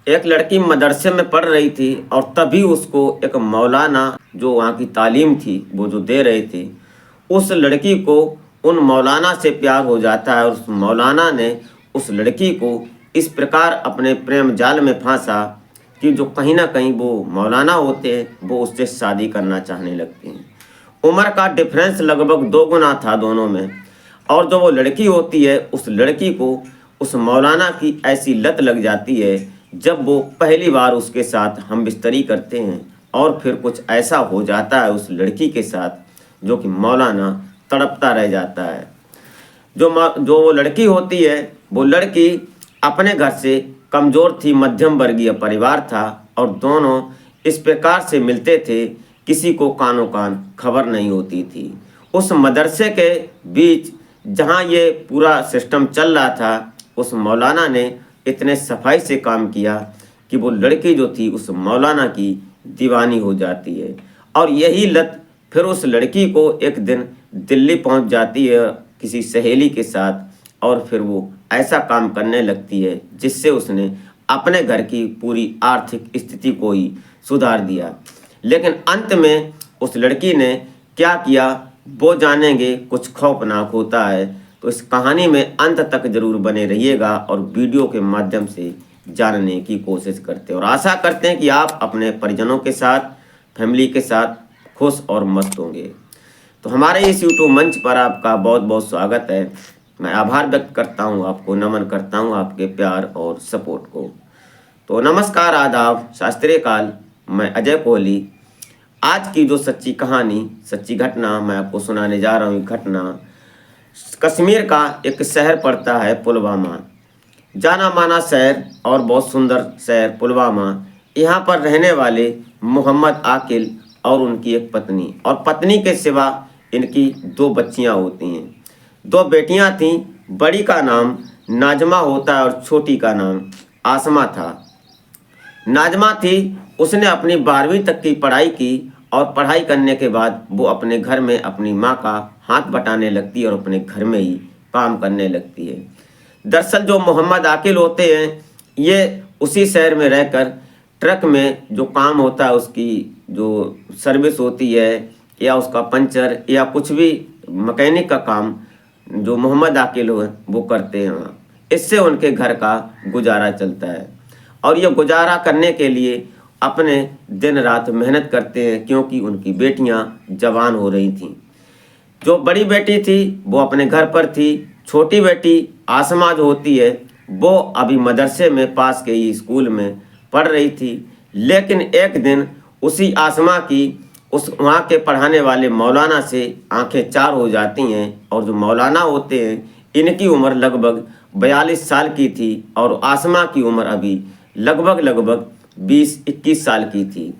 एक लड़की मदरसे में पढ़ रही थी और तभी उसको एक मौलाना जो वहाँ की तालीम थी वो जो दे रहे थे, उस लड़की को उन मौलाना से प्यार हो जाता है और उस मौलाना ने उस लड़की को इस प्रकार अपने प्रेम जाल में फांसा कि जो कहीं ना कहीं वो मौलाना होते हैं वो उससे शादी करना चाहने लगते हैं। उम्र का डिफरेंस लगभग 2 गुना था दोनों में। और जो वो लड़की होती है उस लड़की को उस मौलाना की ऐसी लत लग जाती है जब वो पहली बार उसके साथ हम बिस्तरी करते हैं और फिर कुछ ऐसा हो जाता है उस लड़की के साथ जो कि मौलाना तड़पता रह जाता है। जो वो लड़की होती है वो लड़की अपने घर से कमज़ोर थी, मध्यम वर्गीय परिवार था और दोनों इस प्रकार से मिलते थे, किसी को कानो कान खबर नहीं होती थी। उस मदरसे के बीच जहाँ ये पूरा सिस्टम चल रहा था उस मौलाना ने इतने सफाई से काम किया कि वो लड़की जो थी उस मौलाना की दीवानी हो जाती है। और यही लत फिर उस लड़की को एक दिन दिल्ली पहुंच जाती है किसी सहेली के साथ और फिर वो ऐसा काम करने लगती है जिससे उसने अपने घर की पूरी आर्थिक स्थिति को ही सुधार दिया। लेकिन अंत में उस लड़की ने क्या किया वो जानेंगे, कुछ खौफनाक होता है। तो इस कहानी में अंत तक जरूर बने रहिएगा और वीडियो के माध्यम से जानने की कोशिश करते हैं और आशा करते हैं कि आप अपने परिजनों के साथ, फैमिली के साथ खुश और मस्त होंगे। तो हमारे इस यूट्यूब मंच पर आपका बहुत बहुत स्वागत है। मैं आभार व्यक्त करता हूँ, आपको नमन करता हूँ आपके प्यार और सपोर्ट को। तो नमस्कार, आदाब, शास्त्रीय काल। मैं अजय कोहली। आज की जो सच्ची कहानी, सच्ची घटना मैं आपको सुनाने जा रहा हूँ। घटना कश्मीर का एक शहर पड़ता है पुलवामा, जाना माना शहर और बहुत सुंदर शहर पुलवामा। यहाँ पर रहने वाले मोहम्मद आकिल और उनकी एक पत्नी, और पत्नी के सिवा इनकी 2 बच्चियाँ होती हैं। 2 बेटियाँ थीं, बड़ी का नाम नाजमा होता है और छोटी का नाम आसमा था। नाजमा थी, उसने अपनी 12वीं तक की पढ़ाई की और पढ़ाई करने के बाद वो अपने घर में अपनी माँ का हाथ बटाने लगती है और अपने घर में ही काम करने लगती है। दरअसल जो मोहम्मद आकिल होते हैं ये उसी शहर में रहकर ट्रक में जो काम होता है, उसकी जो सर्विस होती है या उसका पंचर या कुछ भी मैकेनिक का काम जो मोहम्मद आकिल हो वो करते हैं। इससे उनके घर का गुजारा चलता है और ये गुजारा करने के लिए अपने दिन रात मेहनत करते हैं क्योंकि उनकी बेटियां जवान हो रही थीं। जो बड़ी बेटी थी वो अपने घर पर थी, छोटी बेटी आसमा जो होती है वो अभी मदरसे में पास के ही स्कूल में पढ़ रही थी। लेकिन एक दिन उसी आसमा की उस वहाँ के पढ़ाने वाले मौलाना से आंखें चार हो जाती हैं और जो मौलाना होते हैं इनकी उम्र लगभग 42 साल की थी और आसमा की उम्र अभी लगभग 20-21 साल की थी।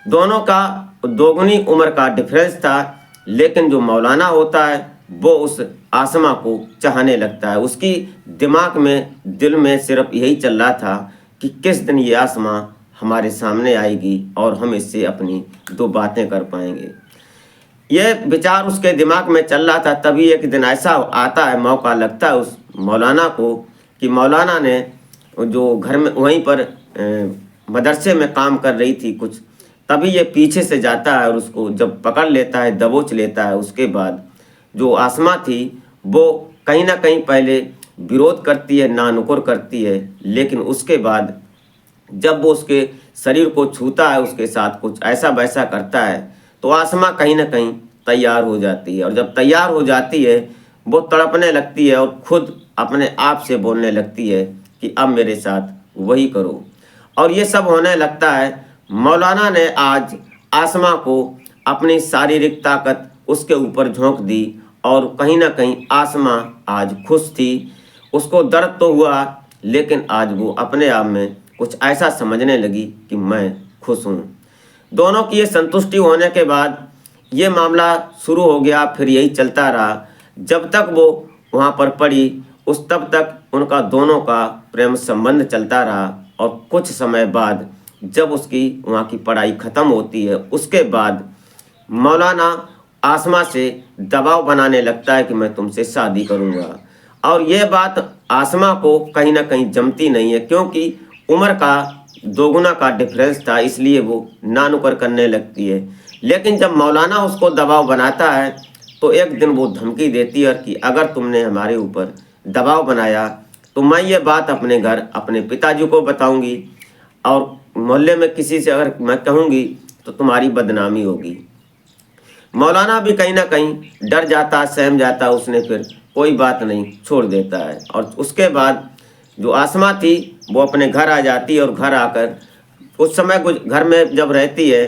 दोनों का 2 गुनी उम्र का डिफरेंस था। लेकिन जो मौलाना होता है वो उस आसमा को चाहने लगता है। उसकी दिमाग में, दिल में सिर्फ यही चल रहा था कि किस दिन ये आसमा हमारे सामने आएगी और हम इससे अपनी 2 बातें कर पाएंगे। ये विचार उसके दिमाग में चल रहा था। तभी एक दिन ऐसा आता है, मौका लगता है उस मौलाना को कि मौलाना ने जो घर में वहीं पर मदरसे में काम कर रही थी कुछ, तभी ये पीछे से जाता है और उसको जब पकड़ लेता है, दबोच लेता है। उसके बाद जो आसमा थी वो कहीं ना कहीं पहले विरोध करती है, नानुकुर करती है, लेकिन उसके बाद जब वो उसके शरीर को छूता है, उसके साथ कुछ ऐसा वैसा करता है तो आसमा कहीं ना कहीं तैयार हो जाती है। और जब तैयार हो जाती है वो तड़पने लगती है और खुद अपने आप से बोलने लगती है कि अब मेरे साथ वही करो। और ये सब होने लगता है। मौलाना ने आज आसमा को अपनी शारीरिक ताकत उसके ऊपर झोंक दी और कहीं ना कहीं आसमा आज खुश थी। उसको दर्द तो हुआ लेकिन आज वो अपने आप में कुछ ऐसा समझने लगी कि मैं खुश हूँ। दोनों की ये संतुष्टि होने के बाद ये मामला शुरू हो गया। फिर यही चलता रहा जब तक वो वहाँ पर पड़ी, उस तब तक उनका दोनों का प्रेम संबंध चलता रहा। और कुछ समय बाद जब उसकी वहाँ की पढ़ाई ख़त्म होती है उसके बाद मौलाना आसमा से दबाव बनाने लगता है कि मैं तुमसे शादी करूँगा। और ये बात आसमा को कहीं ना कहीं जमती नहीं है क्योंकि उम्र का दोगुना का डिफरेंस था, इसलिए वो नानुकर करने लगती है। लेकिन जब मौलाना उसको दबाव बनाता है तो एक दिन वो धमकी देती है कि अगर तुमने हमारे ऊपर दबाव बनाया तो मैं ये बात अपने घर अपने पिताजी को बताऊंगी और मोहल्ले में किसी से अगर मैं कहूँगी तो तुम्हारी बदनामी होगी। मौलाना भी कहीं ना कहीं डर जाता, सहम जाता, उसने फिर कोई बात नहीं छोड़ देता है। और उसके बाद जो आसमा थी वो अपने घर आ जाती है और घर आकर उस समय कुछ घर में जब रहती है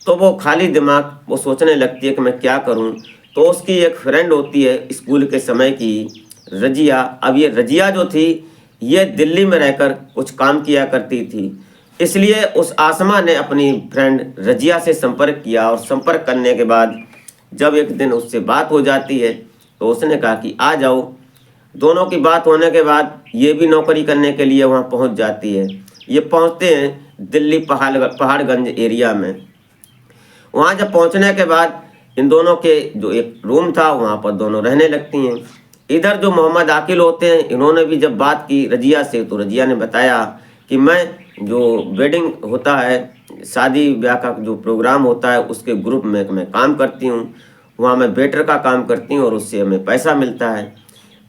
तो वो खाली दिमाग वो सोचने लगती है कि मैं क्या करूं। तो उसकी एक फ्रेंड होती है स्कूल के समय की, रजिया। अब ये रजिया जो थी ये दिल्ली में रहकर कुछ काम किया करती थी, इसलिए उस आसमा ने अपनी फ्रेंड रजिया से संपर्क किया और संपर्क करने के बाद जब एक दिन उससे बात हो जाती है तो उसने कहा कि आ जाओ। दोनों की बात होने के बाद ये भी नौकरी करने के लिए वहाँ पहुँच जाती है। ये पहुँचते हैं दिल्ली पहाड़गंज एरिया में। वहाँ जब पहुँचने के बाद इन दोनों के जो एक रूम था वहाँ पर दोनों रहने लगती हैं। इधर जो मोहम्मद आकिल होते हैं इन्होंने भी जब बात की रजिया से तो रजिया ने बताया कि मैं जो वेडिंग होता है, शादी ब्याह का जो प्रोग्राम होता है उसके ग्रुप में मैं काम करती हूँ, वहाँ मैं वेटर का काम करती हूँ और उससे हमें पैसा मिलता है।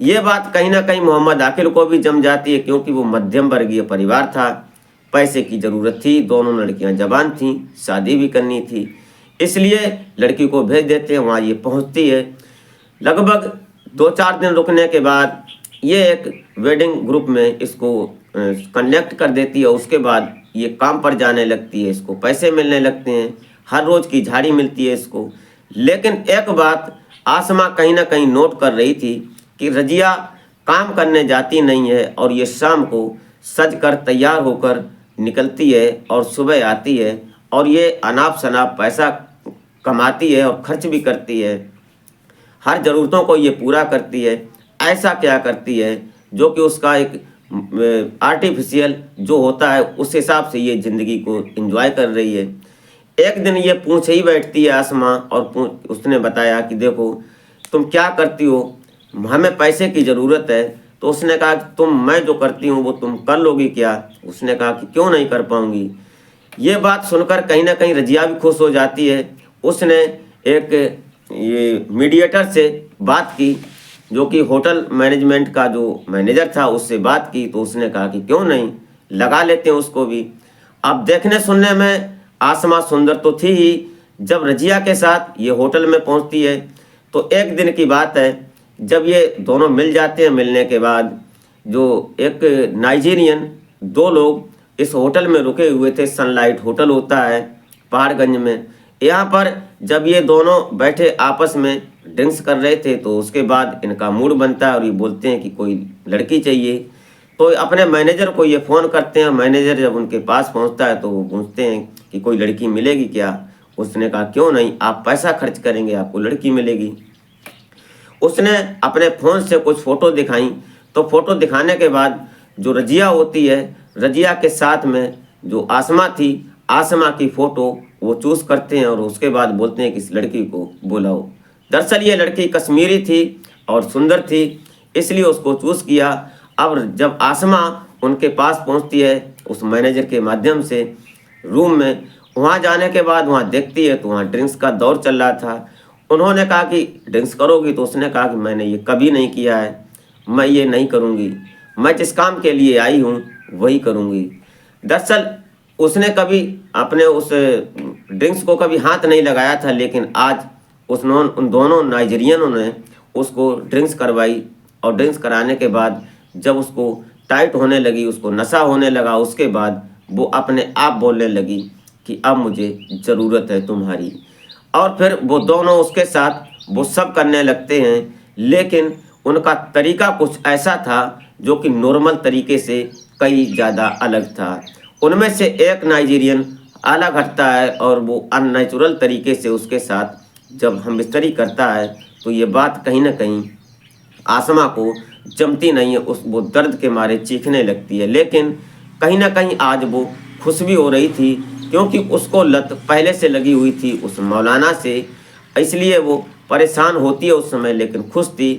ये बात कहीं ना कहीं मोहम्मद आकिल को भी जम जाती है क्योंकि वो मध्यम वर्गीय परिवार था, पैसे की ज़रूरत थी, दोनों लड़कियां जवान थीं, शादी भी करनी थी, इसलिए लड़की को भेज देते हैं। वहाँ ये पहुँचती है। लगभग 2-4 दिन रुकने के बाद ये एक वेडिंग ग्रुप में इसको कनेक्ट कर देती है। उसके बाद ये काम पर जाने लगती है, इसको पैसे मिलने लगते हैं, हर रोज़ की झाड़ी मिलती है इसको। लेकिन एक बात आसमा कहीं ना कहीं नोट कर रही थी कि रजिया काम करने जाती नहीं है और ये शाम को सज कर तैयार होकर निकलती है और सुबह आती है और ये अनाप शनाप पैसा कमाती है और खर्च भी करती है, हर ज़रूरतों को ये पूरा करती है। ऐसा क्या करती है जो कि उसका एक आर्टिफिशियल जो होता है उस हिसाब से ये ज़िंदगी को एंजॉय कर रही है। एक दिन ये पूछ ही बैठती है आसमा और उसने बताया कि देखो तुम क्या करती हो, हमें पैसे की ज़रूरत है। तो उसने कहा कि मैं जो करती हूँ वो तुम कर लोगी क्या? उसने कहा कि क्यों नहीं कर पाऊँगी। ये बात सुनकर कहीं ना कहीं रजिया भी खुश हो जाती है। उसने एक ये मीडिएटर से बात की जो कि होटल मैनेजमेंट का जो मैनेजर था उससे बात की। तो उसने कहा कि क्यों नहीं लगा लेते हैं उसको भी। अब देखने सुनने में आसमा सुंदर तो थी ही। जब रजिया के साथ ये होटल में पहुंचती है तो एक दिन की बात है जब ये दोनों मिल जाते हैं। मिलने के बाद जो एक नाइजीरियन 2 लोग इस होटल में रुके हुए थे, सनलाइट होटल होता है पहाड़गंज में। यहाँ पर जब ये दोनों बैठे आपस में ड्रिंक्स कर रहे थे तो उसके बाद इनका मूड बनता है और ये बोलते हैं कि कोई लड़की चाहिए। तो अपने मैनेजर को ये फ़ोन करते हैं। मैनेजर जब उनके पास पहुँचता है तो वो पूछते हैं कि कोई लड़की मिलेगी क्या? उसने कहा क्यों नहीं, आप पैसा खर्च करेंगे आपको लड़की मिलेगी। उसने अपने फ़ोन से कुछ फ़ोटो दिखाई। तो फ़ोटो दिखाने के बाद जो रजिया होती है, रजिया के साथ में जो आसमा थी, आसमा की फ़ोटो वो चूज़ करते हैं और उसके बाद बोलते हैं कि इस लड़की को बुलाओ। दरअसल ये लड़की कश्मीरी थी और सुंदर थी, इसलिए उसको चूज़ किया। अब जब आसमा उनके पास पहुंचती है उस मैनेजर के माध्यम से रूम में, वहां जाने के बाद वहां देखती है तो वहां ड्रिंक्स का दौर चल रहा था। उन्होंने कहा कि ड्रिंक्स करोगी? तो उसने कहा कि मैंने ये कभी नहीं किया है, मैं ये नहीं करूँगी, मैं जिस काम के लिए आई हूँ वही करूँगी। दरअसल उसने कभी अपने उस ड्रिंक्स को कभी हाथ नहीं लगाया था, लेकिन आज उन दोनों नाइजीरियनों ने उसको ड्रिंक्स करवाई और ड्रिंक्स कराने के बाद जब उसको टाइट होने लगी, उसको नशा होने लगा, उसके बाद वो अपने आप बोलने लगी कि अब मुझे ज़रूरत है तुम्हारी। और फिर वो दोनों उसके साथ वो सब करने लगते हैं। लेकिन उनका तरीका कुछ ऐसा था जो कि नॉर्मल तरीके से कई ज़्यादा अलग था। उनमें से एक नाइजीरियन अलग हटता है और वो अननेचुरल तरीके से उसके साथ जब हम बिस्तरी करता है तो ये बात कहीं ना कहीं आसमा को जमती नहीं है। वो दर्द के मारे चीखने लगती है। लेकिन कहीं ना कहीं आज वो खुश भी हो रही थी क्योंकि उसको लत पहले से लगी हुई थी उस मौलाना से, इसलिए वो परेशान होती है उस समय, लेकिन खुश थी।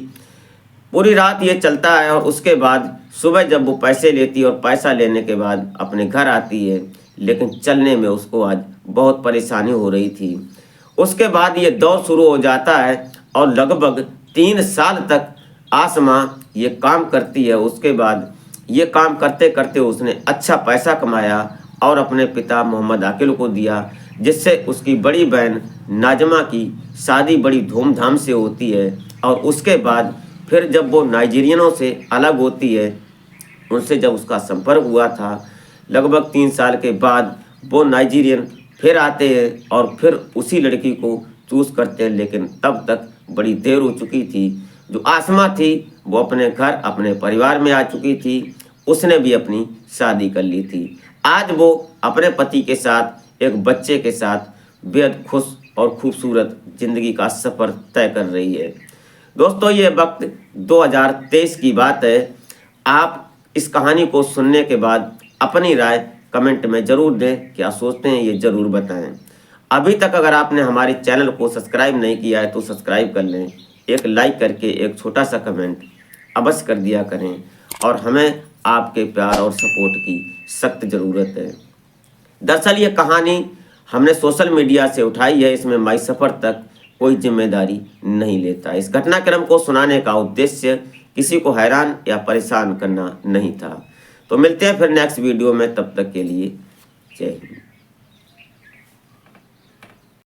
पूरी रात ये चलता है और उसके बाद सुबह जब वो पैसे लेती है और पैसा लेने के बाद अपने घर आती है, लेकिन चलने में उसको आज बहुत परेशानी हो रही थी। उसके बाद ये दौर शुरू हो जाता है और लगभग 3 साल तक आसमा ये काम करती है। उसके बाद ये काम करते करते उसने अच्छा पैसा कमाया और अपने पिता मोहम्मद आकिल को दिया, जिससे उसकी बड़ी बहन नाजमा की शादी बड़ी धूमधाम से होती है। और उसके बाद फिर जब वो नाइजीरियनों से अलग होती है, उनसे जब उसका संपर्क हुआ था, लगभग 3 साल के बाद वो नाइजीरियन फिर आते हैं और फिर उसी लड़की को चूज़ करते हैं। लेकिन तब तक बड़ी देर हो चुकी थी। जो आसमा थी वो अपने घर अपने परिवार में आ चुकी थी, उसने भी अपनी शादी कर ली थी। आज वो अपने पति के साथ एक बच्चे के साथ बेहद खुश और खूबसूरत ज़िंदगी का सफ़र तय कर रही है। दोस्तों, ये वक्त 2023 की बात है। आप इस कहानी को सुनने के बाद अपनी राय कमेंट में ज़रूर दें। क्या सोचते हैं ये ज़रूर बताएं। अभी तक अगर आपने हमारे चैनल को सब्सक्राइब नहीं किया है तो सब्सक्राइब कर लें। एक लाइक करके एक छोटा सा कमेंट अवश्य कर दिया करें। और हमें आपके प्यार और सपोर्ट की सख्त ज़रूरत है। दरअसल ये कहानी हमने सोशल मीडिया से उठाई है। इसमें माई सफ़र तक कोई जिम्मेदारी नहीं लेता। इस घटनाक्रम को सुनाने का उद्देश्य किसी को हैरान या परेशान करना नहीं था। तो मिलते हैं फिर नेक्स्ट वीडियो में, तब तक के लिए जय हिंद।